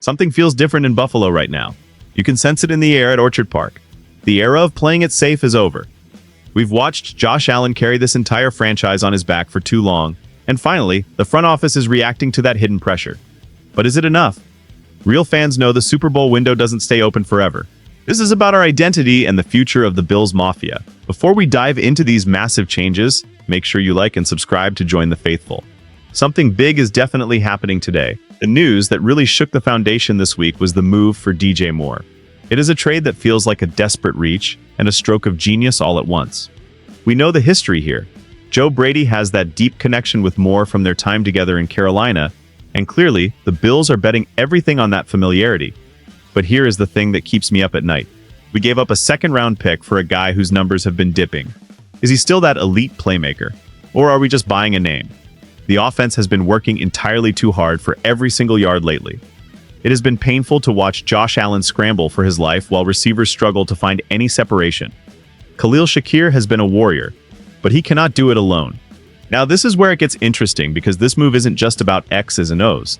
Something feels different in Buffalo right now. You can sense it in the air at Orchard Park. The era of playing it safe is over. We've watched Josh Allen carry this entire franchise on his back for too long, and finally, the front office is reacting to that hidden pressure. But is it enough? Real fans know the Super Bowl window doesn't stay open forever. This is about our identity and the future of the Bills Mafia. Before we dive into these massive changes, make sure you like and subscribe to join the faithful. Something big is definitely happening today. The news that really shook the foundation this week was the move for DJ Moore. It is a trade that feels like a desperate reach and a stroke of genius all at once. We know the history here. Joe Brady has that deep connection with Moore from their time together in Carolina, and clearly, the Bills are betting everything on that familiarity. But here is the thing that keeps me up at night. We gave up a second-round pick for a guy whose numbers have been dipping. Is he still that elite playmaker? Or are we just buying a name? The offense has been working entirely too hard for every single yard lately. It has been painful to watch Josh Allen scramble for his life while receivers struggle to find any separation. Khalil Shakir has been a warrior, but he cannot do it alone. Now this is where it gets interesting because this move isn't just about X's and O's.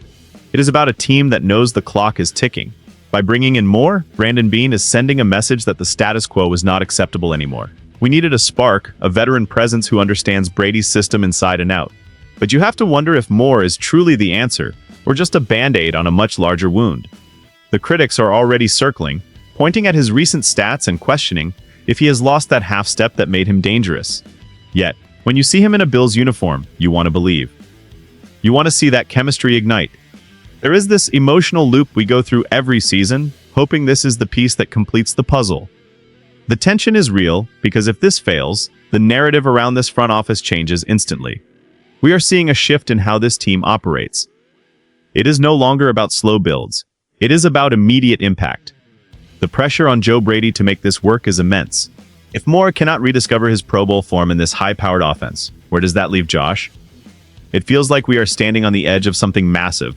It is about a team that knows the clock is ticking. By bringing in Moore, Brandon Beane is sending a message that the status quo was not acceptable anymore. We needed a spark, a veteran presence who understands Brady's system inside and out. But you have to wonder if Moore is truly the answer, or just a band-aid on a much larger wound. The critics are already circling, pointing at his recent stats and questioning if he has lost that half step that made him dangerous. Yet, when you see him in a Bills uniform, you want to believe. You want to see that chemistry ignite. There is this emotional loop we go through every season, hoping this is the piece that completes the puzzle. The tension is real, because if this fails, the narrative around this front office changes instantly. We are seeing a shift in how this team operates. It is no longer about slow builds. It is about immediate impact. The pressure on Joe Brady to make this work is immense. If Moore cannot rediscover his Pro Bowl form in this high-powered offense, where does that leave Josh? It feels like we are standing on the edge of something massive,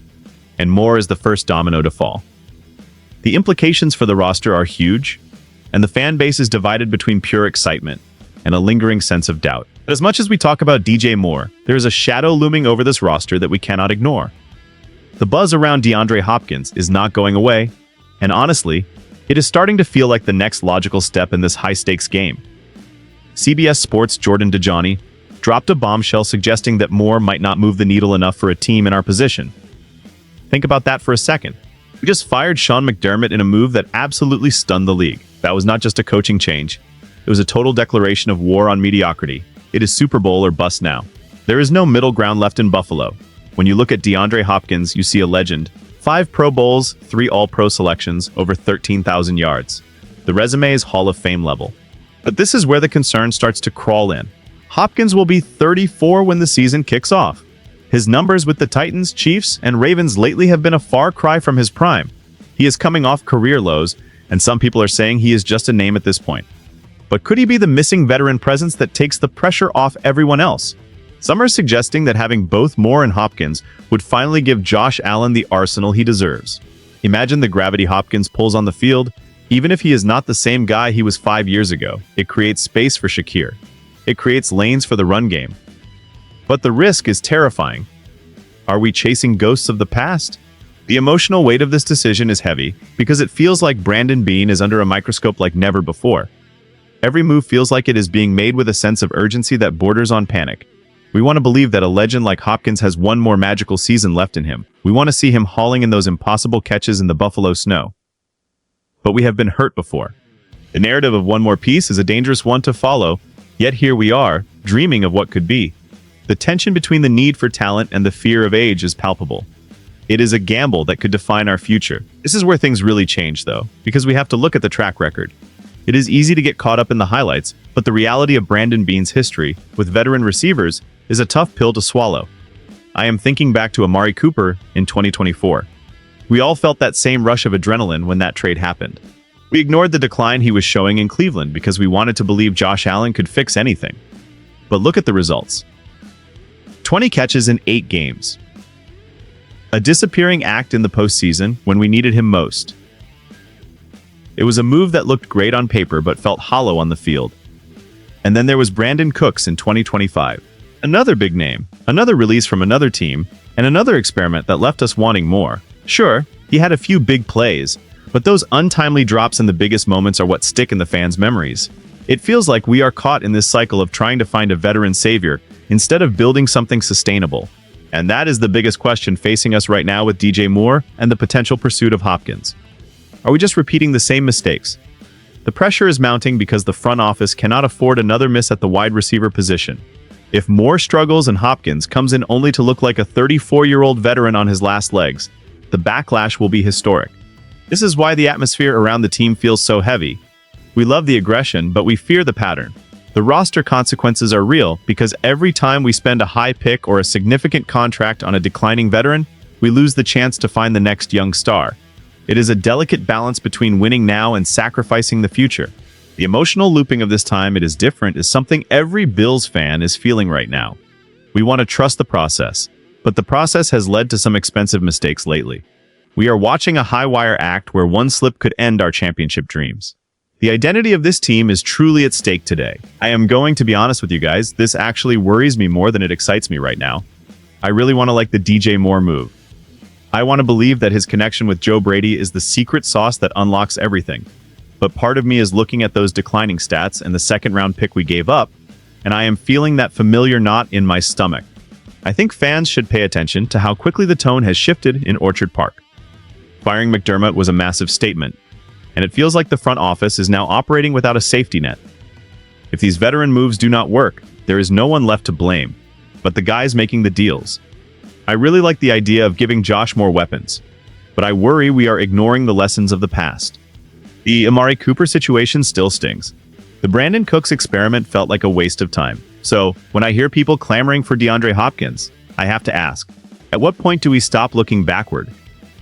and Moore is the first domino to fall. The implications for the roster are huge, and the fan base is divided between pure excitement and a lingering sense of doubt. But as much as we talk about DJ Moore, there is a shadow looming over this roster that we cannot ignore. The buzz around DeAndre Hopkins is not going away, and honestly, it is starting to feel like the next logical step in this high-stakes game. CBS Sports' Jordan Dajani dropped a bombshell suggesting that Moore might not move the needle enough for a team in our position. Think about that for a second. We just fired Sean McDermott in a move that absolutely stunned the league. That was not just a coaching change. It was a total declaration of war on mediocrity. It is Super Bowl or bust now. There is no middle ground left in Buffalo. When you look at DeAndre Hopkins, you see a legend. 5 Pro Bowls, 3 All-Pro selections, over 13,000 yards. The resume is Hall of Fame level. But this is where the concern starts to crawl in. Hopkins will be 34 when the season kicks off. His numbers with the Titans, Chiefs, and Ravens lately have been a far cry from his prime. He is coming off career lows, and some people are saying he is just a name at this point. But could he be the missing veteran presence that takes the pressure off everyone else? Some are suggesting that having both Moore and Hopkins would finally give Josh Allen the arsenal he deserves. Imagine the gravity Hopkins pulls on the field. Even if he is not the same guy he was 5 years ago, it creates space for Shakir. It creates lanes for the run game. But the risk is terrifying. Are we chasing ghosts of the past? The emotional weight of this decision is heavy because it feels like Brandon Beane is under a microscope like never before. Every move feels like it is being made with a sense of urgency that borders on panic. We want to believe that a legend like Hopkins has one more magical season left in him. We want to see him hauling in those impossible catches in the Buffalo snow. But we have been hurt before. The narrative of one more piece is a dangerous one to follow, yet here we are, dreaming of what could be. The tension between the need for talent and the fear of age is palpable. It is a gamble that could define our future. This is where things really change, though, because we have to look at the track record. It is easy to get caught up in the highlights, but the reality of Brandon Beane's history with veteran receivers is a tough pill to swallow. I am thinking back to Amari Cooper in 2024. We all felt that same rush of adrenaline when that trade happened. We ignored the decline he was showing in Cleveland because we wanted to believe Josh Allen could fix anything. But look at the results. 20 catches in 8 games. A disappearing act in the postseason when we needed him most. It was a move that looked great on paper but felt hollow on the field. And then there was Brandon Cooks in 2025. Another big name, another release from another team, and another experiment that left us wanting more. Sure, He had a few big plays, but those untimely drops in the biggest moments are what stick in the fans' memories. It feels like we are caught in this cycle of trying to find a veteran savior instead of building something sustainable. And that is the biggest question facing us right now with DJ Moore and the potential pursuit of Hopkins. Are we just repeating the same mistakes? The pressure is mounting because the front office cannot afford another miss at the wide receiver position. If Moore struggles and Hopkins comes in only to look like a 34-year-old veteran on his last legs, the backlash will be historic. This is why the atmosphere around the team feels so heavy. We love the aggression, but we fear the pattern. The roster consequences are real because every time we spend a high pick or a significant contract on a declining veteran, we lose the chance to find the next young star. It is a delicate balance between winning now and sacrificing the future. The emotional looping of this time it is different is something every Bills fan is feeling right now. We want to trust the process, but the process has led to some expensive mistakes lately. We are watching a high-wire act where one slip could end our championship dreams. The identity of this team is truly at stake today. I am going to be honest with you guys, this actually worries me more than it excites me right now. I really want to like the DJ Moore move. I want to believe that his connection with Joe Brady is the secret sauce that unlocks everything. But part of me is looking at those declining stats and the second-round pick we gave up, and I am feeling that familiar knot in my stomach. I think fans should pay attention to how quickly the tone has shifted in Orchard Park. Firing McDermott was a massive statement, and it feels like the front office is now operating without a safety net. If these veteran moves do not work, there is no one left to blame, but the guys making the deals. I really like the idea of giving Josh more weapons, but I worry we are ignoring the lessons of the past. The Amari Cooper situation still stings. The Brandon Cooks experiment felt like a waste of time. So, when I hear people clamoring for DeAndre Hopkins, I have to ask, at what point do we stop looking backward?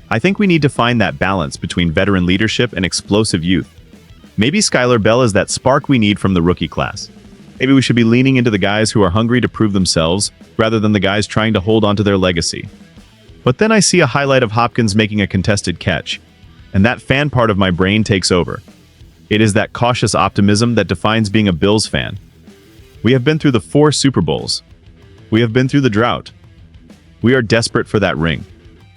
I think we need to find that balance between veteran leadership and explosive youth. Maybe Skylar Bell is that spark we need from the rookie class. Maybe we should be leaning into the guys who are hungry to prove themselves, rather than the guys trying to hold on to their legacy. But then I see a highlight of Hopkins making a contested catch, and that fan part of my brain takes over. It is that cautious optimism that defines being a Bills fan. We have been through the 4 Super Bowls. We have been through the drought. We are desperate for that ring.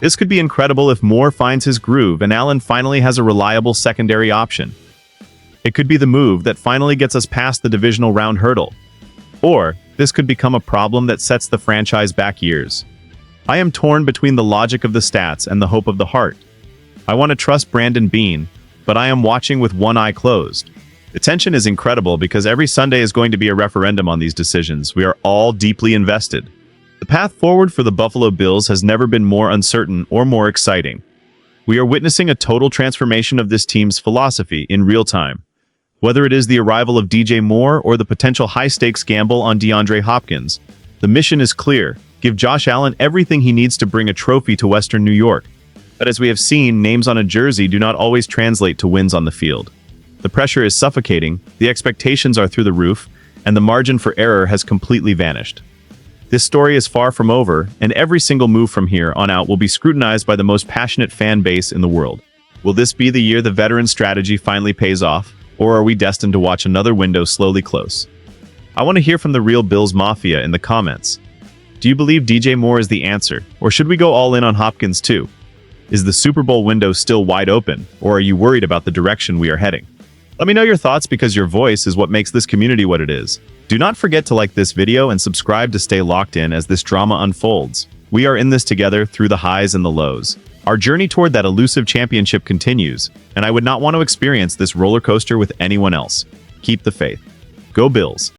This could be incredible if Moore finds his groove and Allen finally has a reliable secondary option. It could be the move that finally gets us past the divisional round hurdle. Or, this could become a problem that sets the franchise back years. I am torn between the logic of the stats and the hope of the heart. I want to trust Brandon Beane, but I am watching with one eye closed. The tension is incredible because every Sunday is going to be a referendum on these decisions. We are all deeply invested. The path forward for the Buffalo Bills has never been more uncertain or more exciting. We are witnessing a total transformation of this team's philosophy in real time. Whether it is the arrival of DJ Moore or the potential high-stakes gamble on DeAndre Hopkins, the mission is clear: give Josh Allen everything he needs to bring a trophy to Western New York. But as we have seen, names on a jersey do not always translate to wins on the field. The pressure is suffocating, the expectations are through the roof, and the margin for error has completely vanished. This story is far from over, and every single move from here on out will be scrutinized by the most passionate fan base in the world. Will this be the year the veteran strategy finally pays off, or are we destined to watch another window slowly close? I want to hear from the real Bills Mafia in the comments. Do you believe DJ Moore is the answer, or should we go all in on Hopkins too? Is the Super Bowl window still wide open, or are you worried about the direction we are heading? Let me know your thoughts because your voice is what makes this community what it is. Do not forget to like this video and subscribe to stay locked in as this drama unfolds. We are in this together through the highs and the lows. Our journey toward that elusive championship continues, and I would not want to experience this roller coaster with anyone else. Keep the faith. Go Bills!